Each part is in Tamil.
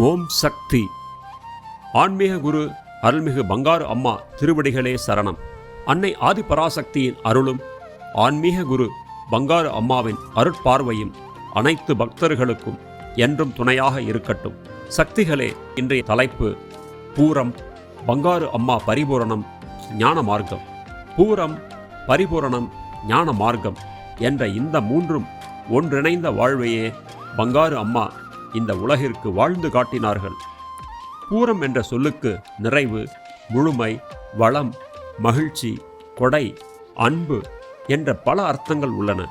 ஓம் சக்தி. ஆன்மீக குரு அருள்மிகு பங்காரு அம்மா திருவடிகளே சரணம். அன்னை ஆதிபராசக்தியின் அருளும் ஆன்மீக குரு பங்காரு அம்மாவின் அருட்பார்வையும் அனைத்து பக்தர்களுக்கும் என்றும் துணையாக இருக்கட்டும். சக்திகளே, இன்றைய தலைப்பு பூரம், பங்காரு அம்மா பரிபூரணம், ஞான மார்க்கம். பூரம், பரிபூரணம், ஞான மார்க்கம் என்ற இந்த மூன்றும் ஒன்றிணைந்த வாழ்வையே பங்காரு அம்மா இந்த உலகிற்கு வாழ்ந்து காட்டினார்கள். பூரம் என்ற சொல்லுக்கு நிறைவு, முழுமை, வளம், மகிழ்ச்சி, கொடை, அன்பு என்ற பல அர்த்தங்கள் உள்ளன.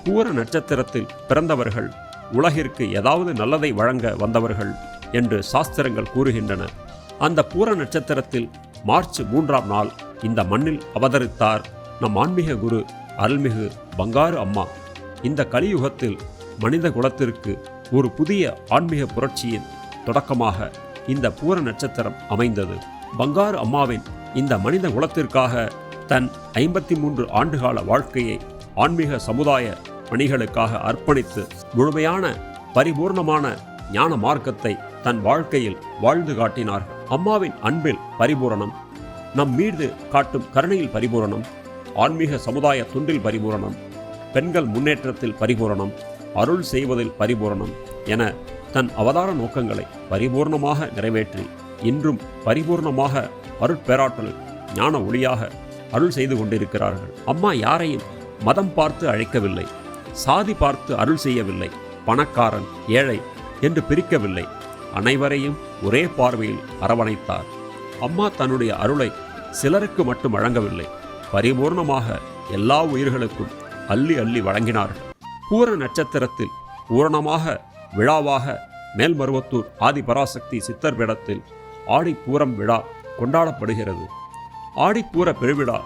பூர நட்சத்திரத்தில் பிறந்தவர்கள் உலகிற்கு ஏதாவது நல்லதை வழங்க வந்தவர்கள் என்று சாஸ்திரங்கள் கூறுகின்றன. அந்த பூர நட்சத்திரத்தில் மார்ச் 3ஆம் நாள் இந்த மண்ணில் அவதரித்தார் நம் ஆன்மீக குரு அருள்மிகு பங்காரு அம்மா. இந்த கலியுகத்தில் மனித குலத்திற்கு ஒரு புதிய ஆன்மீக புரட்சியின் தொடக்கமாக இந்த பூர நட்சத்திரம் அமைந்தது. பங்காரு அம்மாவின் இந்த மனித குலத்திற்காக தன் 53 ஆண்டுகால வாழ்க்கையை ஆன்மீக சமுதாய பணிகளுக்காக அர்ப்பணித்து முழுமையான பரிபூர்ணமான ஞான மார்க்கத்தை தன் வாழ்க்கையில் வாழ்ந்து காட்டினார்கள். அம்மாவின் அன்பில் பரிபூரணம், நம் மீது காட்டும் கருணையில் பரிபூரணம், ஆன்மீக சமுதாய தொண்டில் பரிபூரணம், பெண்கள் முன்னேற்றத்தில் பரிபூரணம், அருள் செய்வதில் பரிபூரணம் என தன் அவதார நோக்கங்களை பரிபூர்ணமாக நிறைவேற்றி இன்றும் பரிபூர்ணமாக அருட்பேராற்றல் ஞான ஒளியாக அருள் செய்து கொண்டிருக்கிறார்கள். அம்மா யாரையும் மதம் பார்த்து அழைக்கவில்லை, சாதி பார்த்து அருள் செய்யவில்லை, பணக்காரன் ஏழை என்று பிரிக்கவில்லை, அனைவரையும் ஒரே பார்வையில் அரவணைத்தார். அம்மா தன்னுடைய அருளை சிலருக்கு மட்டும் வழங்கவில்லை, பரிபூர்ணமாக எல்லா உயிர்களுக்கும் அள்ளி அள்ளி வழங்கினார்கள். பூர நட்சத்திரத்தில் பூரணமாக விழாவாக மேல்மருவத்தூர் ஆதிபராசக்தி சித்தர் பீடத்தில் ஆடிப்பூரம் விழா கொண்டாடப்படுகிறது. ஆடிப்பூர பெருவிழா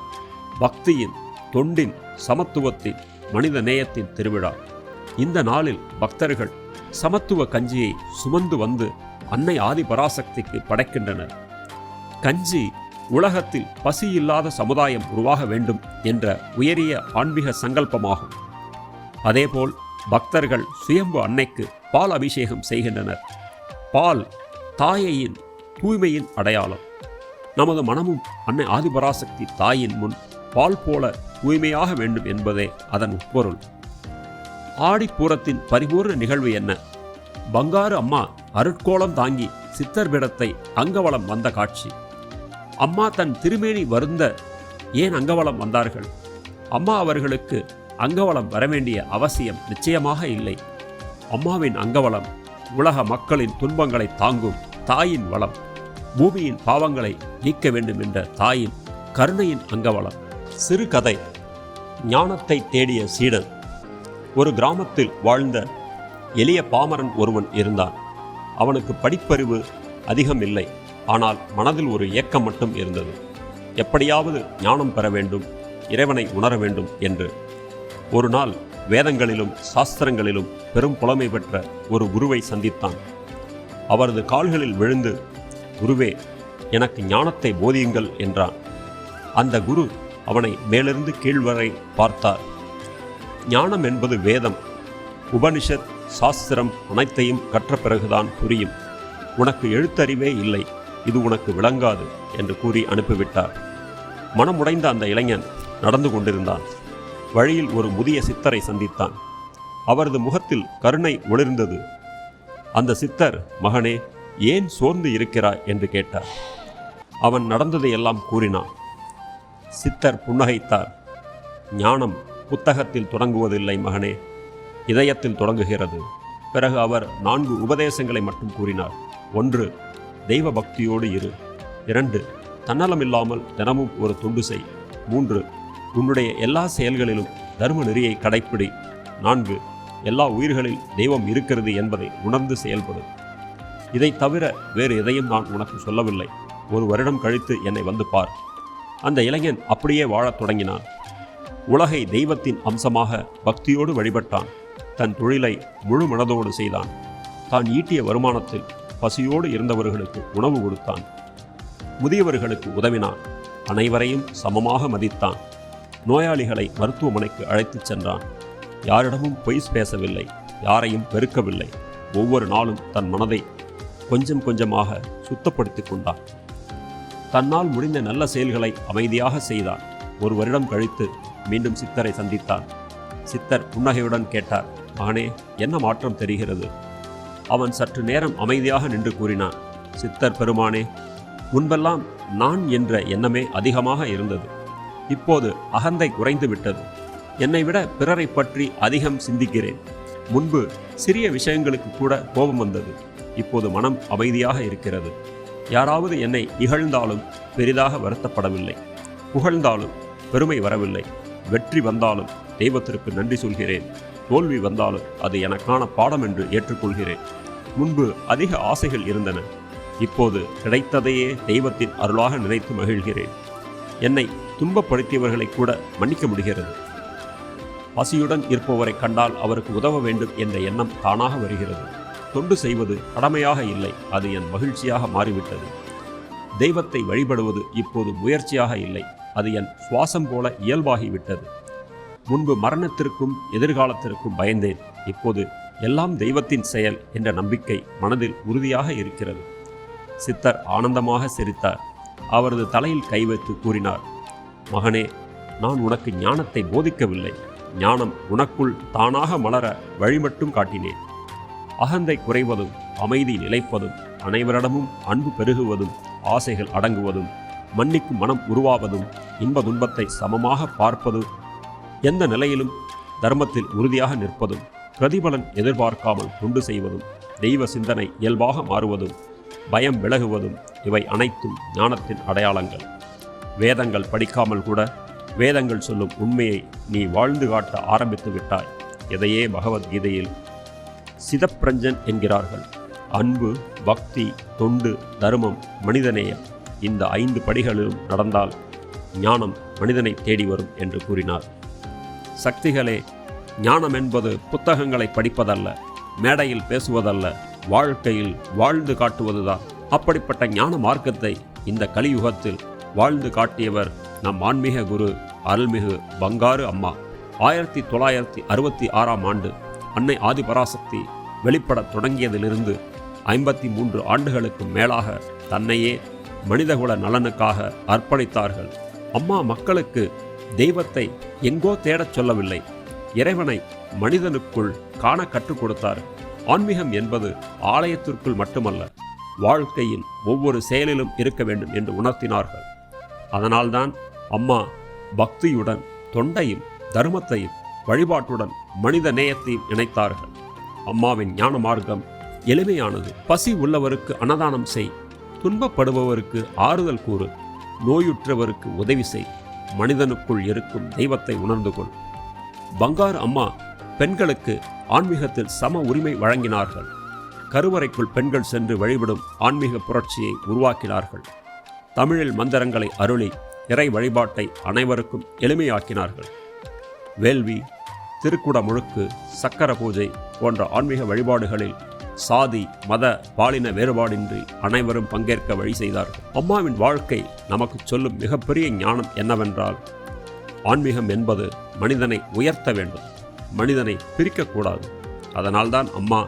பக்தியின், தொண்டின், சமத்துவத்தின், மனித நேயத்தின் திருவிழா. இந்த நாளில் பக்தர்கள் சமத்துவ கஞ்சியை சுமந்து வந்து அன்னை ஆதிபராசக்திக்கு படைக்கின்றனர். கஞ்சி உலகத்தில் பசியில்லாத சமுதாயம் உருவாக வேண்டும் என்ற உயரிய ஆன்மீக சங்கல்பமாகும். அதேபோல் பக்தர்கள் சுயம்பு அன்னைக்கு பால் அபிஷேகம் செய்கின்றனர். பால் தாயையின் தூய்மையின் அடையாளம். நமது மனமும் அன்னை ஆதிபராசக்தி தாயின் முன் பால் போல தூய்மையாக வேண்டும் என்பதே அதன் உட்பொருள். ஆடிப்பூரத்தின் பரிபூர்ண நிகழ்வு என்ன? பங்காரு அம்மா அருட்கோலம் தாங்கி சித்தர் பீடத்தை அங்கவலம் வந்த காட்சி. அம்மா தன் திருமேனி வருந்த ஏன் அங்கவலம் வந்தார்கள்? அம்மா அவர்களுக்கு அங்கவலம் வரவேண்டிய அவசியம் நிச்சயமாக இல்லை. அம்மாவின் அங்கவலம் உலக மக்களின் துன்பங்களை தாங்கும் தாயின் வளம், பூமியின் பாவங்களை நீக்க வேண்டும் என்ற தாயின் கருணையின் அங்கவலம். சிறுகதை. ஞானத்தை தேடிய சீடன். ஒரு கிராமத்தில் வாழ்ந்த எளிய பாமரன் ஒருவன் இருந்தான். அவனுக்கு படிப்பறிவு அதிகம் இல்லை, ஆனால் மனதில் ஒரு ஏக்கம் மட்டும் இருந்தது. எப்படியாவது ஞானம் பெற வேண்டும், இறைவனை உணர வேண்டும் என்று. ஒரு நாள் வேதங்களிலும் சாஸ்திரங்களிலும் பெரும் புலமை பெற்ற ஒரு குருவை சந்தித்தான். அவரது கால்களில் விழுந்து, குருவே, எனக்கு ஞானத்தை போதியுங்கள் என்றான். அந்த குரு அவனை மேலிருந்து கீழ்வரை பார்த்தார். ஞானம் என்பது வேதம், உபனிஷத், சாஸ்திரம் அனைத்தையும் கற்ற பிறகுதான் புரியும். உனக்கு எழுத்தறிவே இல்லை, இது உனக்கு விளங்காது என்று கூறி அனுப்பிவிட்டார். மனமுடைந்த அந்த இளைஞன் நடந்து கொண்டிருந்தான். வழியில் ஒரு முதிய சித்தரை சந்தித்தான். அவரது முகத்தில் கருணை ஒளிர்ந்தது. அந்த சித்தர், மகனே, ஏன் சோர்ந்து இருக்கிறாய் என்று கேட்டார். அவன் நடந்ததையெல்லாம் கூறினான். சித்தர் புன்னகைத்தார். ஞானம் புத்தகத்தில் தொடங்குவதில்லை மகனே, இதயத்தில் தொடங்குகிறது. பிறகு அவர் 4 உபதேசங்களை மட்டும் கூறினார். 1. தெய்வ பக்தியோடு இரு. 2. தன்னலமில்லாமல் தினமும் ஒரு தொண்டு செய். 3. உன்னுடைய எல்லா செயல்களிலும் தர்ம நெறியை கடைப்பிடி. 4. எல்லா உயிர்களில் தெய்வம் இருக்கிறது என்பதை உணர்ந்து செயல்படும். இதை தவிர வேறு எதையும் நான் உனக்கு சொல்லவில்லை. 1 வருடம் கழித்து என்னை வந்து பார். அந்த இளைஞன் அப்படியே வாழத் தொடங்கினான். உலகை தெய்வத்தின் அம்சமாக பக்தியோடு வழிபட்டான். தன் தொழிலை முழு மனதோடு செய்தான். தான் ஈட்டிய வருமானத்தில் பசியோடு இருந்தவர்களுக்கு உணவு கொடுத்தான். முதியவர்களுக்கு உதவினான். அனைவரையும் சமமாக மதித்தான். நோயாளிகளை மருத்துவமனைக்கு அழைத்துச் சென்றான். யாரிடமும் பொய் பேசவில்லை, யாரையும் வெறுக்கவில்லை. ஒவ்வொரு நாளும் தன் மனதை கொஞ்சம் கொஞ்சமாக சுத்தப்படுத்திக் கொண்டார். தன்னால் முடிந்த நல்ல செயல்களை அமைதியாக செய்தார். 1 வருடம் கழித்து மீண்டும் சித்தரை சந்தித்தார். சித்தர் புன்னகையுடன் கேட்டார், மகனே, என்ன மாற்றம் தெரிகிறது? அவன் சற்று நேரம் அமைதியாக நின்று கூறினான், சித்தர் பெருமானே, முன்பெல்லாம் நான் என்ற எண்ணமே அதிகமாக இருந்தது. இப்போது அகந்தை குறைந்து விட்டது. என்னை விட பிறரை பற்றி அதிகம் சிந்திக்கிறேன். முன்பு சிறிய விஷயங்களுக்கு கூட கோபம் வந்தது. இப்போது மனம் அமைதியாக இருக்கிறது. யாராவது என்னை இகழ்ந்தாலும் பெரிதாக வருத்தப்படவில்லை. புகழ்ந்தாலும் பெருமை வரவில்லை. வெற்றி வந்தாலும் தெய்வத்திற்கு நன்றி சொல்கிறேன். தோல்வி வந்தாலும் அது எனக்கான பாடம் என்று ஏற்றுக்கொள்கிறேன். முன்பு அதிக ஆசைகள் இருந்தன. இப்போது கிடைத்ததையே தெய்வத்தின் அருளாக நினைத்து மகிழ்கிறேன். என்னை துன்பப்படுத்தியவர்களை கூட மன்னிக்க முடிகிறது. பசியுடன் இருப்பவரை கண்டால் அவருக்கு உதவ வேண்டும் என்ற எண்ணம் தானாக வருகிறது. தொண்டு செய்வது கடமையாக இல்லை, அது என் மகிழ்ச்சியாக மாறிவிட்டது. தெய்வத்தை வழிபடுவது இப்போது முயற்சியாக இல்லை, அது என் சுவாசம் போல இயல்பாகிவிட்டது. முன்பு மரணத்திற்கும் எதிர்காலத்திற்கும் பயந்தேன். இப்போது எல்லாம் தெய்வத்தின் செயல் என்ற நம்பிக்கை மனதில் உறுதியாக இருக்கிறது. சித்தர் ஆனந்தமாக சிரித்தார். அவரது தலையில் கை வைத்து கூறினார், மகனே, நான் உனக்கு ஞானத்தை போதிக்கவில்லை. ஞானம் உனக்குள் தானாக மலர வழி மட்டும் காட்டினேன். அகந்தை குறைவதும், அமைதி நிலைப்பதும், அனைவரிடமும் அன்பு பெருகுவதும், ஆசைகள் அடங்குவதும், மன்னிக்கும் மனம் உருவாவதும், இன்ப துன்பத்தை சமமாக பார்ப்பதும், எந்த நிலையிலும் தர்மத்தில் உறுதியாக நிற்பதும், பிரதிபலன் எதிர்பார்க்காமல் தொண்டு செய்வதும், தெய்வ சிந்தனை இயல்பாக மாறுவதும், பயம் விலகுவதும், இவை அனைத்தும் ஞானத்தின் அடையாளங்கள். வேதங்கள் படிக்காமல் கூட வேதங்கள் சொல்லும் உண்மையை நீ வாழ்ந்து காட்ட ஆரம்பித்து விட்டாய். இதையே பகவத்கீதையில் சிதப்பிரஞ்சன் என்கிறார்கள். அன்பு, பக்தி, தொண்டு, தர்மம், மனிதநேயம், இந்த 5 படிகளிலும் நடந்தால் ஞானம் மனிதனை தேடி வரும் என்று கூறினார். சக்திகளே, ஞானம் என்பது புத்தகங்களை படிப்பதல்ல, மேடையில் பேசுவதல்ல, வாழ்க்கையில் வாழ்ந்து காட்டுவதுதான். அப்படிப்பட்ட ஞான மார்க்கத்தை இந்த கலியுகத்தில் வாழ்ந்து காட்டியவர் நம் ஆன்மீக குரு அருள்மிகு பங்காரு அம்மா. 1966ஆம் ஆண்டு அன்னை ஆதிபராசக்தி வெளிப்படத் தொடங்கியதிலிருந்து 53 ஆண்டுகளுக்கு மேலாக தன்னையே மனிதகுல நலனுக்காக அர்ப்பணித்தார்கள். அம்மா மக்களுக்கு தெய்வத்தை எங்கோ தேடச் சொல்லவில்லை, இறைவனை மனிதனுக்குள் காண கற்றுக் கொடுத்தார். ஆன்மீகம் என்பது ஆலயத்திற்குள் மட்டுமல்ல, வாழ்க்கையின் ஒவ்வொரு செயலிலும் இருக்க வேண்டும் என்று உணர்த்தினார்கள். அதனால்தான் அம்மா பக்தியுடன் தொண்டையும் தர்மத்தையும் வழிபாட்டுடன் மனித நேயத்தையும் இணைத்தார்கள். அம்மாவின் ஞான மார்க்கம் எளிமையானது. பசி உள்ளவருக்கு அன்னதானம் செய், துன்பப்படுபவருக்கு ஆறுதல் கூறு, நோயுற்றவருக்கு உதவி செய், மனிதனுக்குள் இருக்கும் தெய்வத்தை உணர்ந்து கொள். பங்காரு அம்மா பெண்களுக்கு ஆன்மீகத்தில் சம உரிமை வழங்கினார்கள். கருவறைக்குள் பெண்கள் சென்று வழிபடும் ஆன்மீக புரட்சியை உருவாக்கினார்கள். தமிழில் மந்திரங்களை அருளி இறை வழிபாட்டை அனைவருக்கும் எளிமையாக்கினார்கள். வேள்வி, திருக்குட முழுக்கு, சக்கர பூஜை போன்ற ஆன்மீக வழிபாடுகளில் சாதி, மத, பாலின வேறுபாடின்றி அனைவரும் பங்கேற்க வழி செய்தார்கள். அம்மாவின் வாழ்க்கை நமக்கு சொல்லும் மிகப்பெரிய ஞானம் என்னவென்றால், ஆன்மீகம் என்பது மனிதனை உயர்த்த வேண்டும், மனிதனை பிரிக்கக்கூடாது. அதனால்தான் அம்மா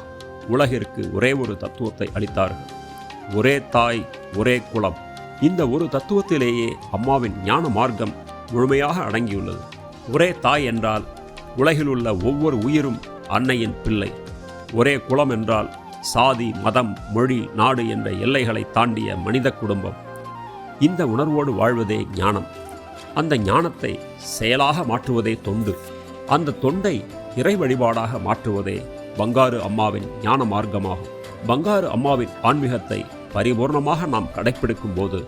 உலகிற்கு ஒரே ஒரு தத்துவத்தை அளித்தார்கள், ஒரே தாய், ஒரே குலம். இந்த ஒரு தத்துவத்திலேயே அம்மாவின் ஞான மார்க்கம் முழுமையாக அடங்கியுள்ளது. ஒரே தாய் என்றால் உலகில் உள்ள ஒவ்வொரு உயிரும் அன்னையின் பிள்ளை. ஒரே குலம் என்றால் சாதி, மதம், மொழி, நாடு என்ற எல்லைகளை தாண்டிய மனித குடும்பம். இந்த உணர்வோடு வாழ்வதே ஞானம். அந்த ஞானத்தை செயலாக மாற்றுவதே தொண்டு. அந்த தொண்டை இறை வழிபாடாக மாற்றுவதே பங்காரு அம்மாவின் ஞான மார்க்கமாகும். பங்காரு அம்மாவின் ஆன்மீகத்தை பரிபூர்ணமாக நாம் கடைப்பிடிக்கும் போது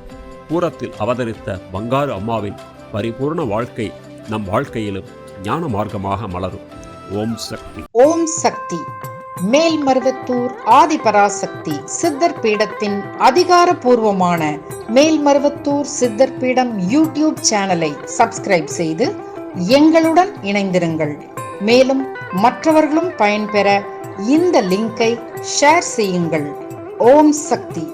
பூரத்தில் அவதரித்த பங்காரு அம்மாவின் பரிபூர்ண வாழ்க்கை நம் வாழ்க்கையிலும் ஞான மார்க்கமாக மலரும். ஓம் சக்தி. ஓம் சக்தி. மேல்மருவத்தூர் ஆதிபராசக்தி சித்தர் பீடத்தின் அதிகாரப்பூர்வமான மேல்மருவத்தூர் சித்தர் பீடம் யூடியூப் சேனலை சப்ஸ்கிரைப் செய்து எங்களுடன் இணைந்திருங்கள். மேலும் மற்றவர்களும் பயன்பெற இந்த லிங்கை ஷேர் செய்யுங்கள். ஓம் சக்தி.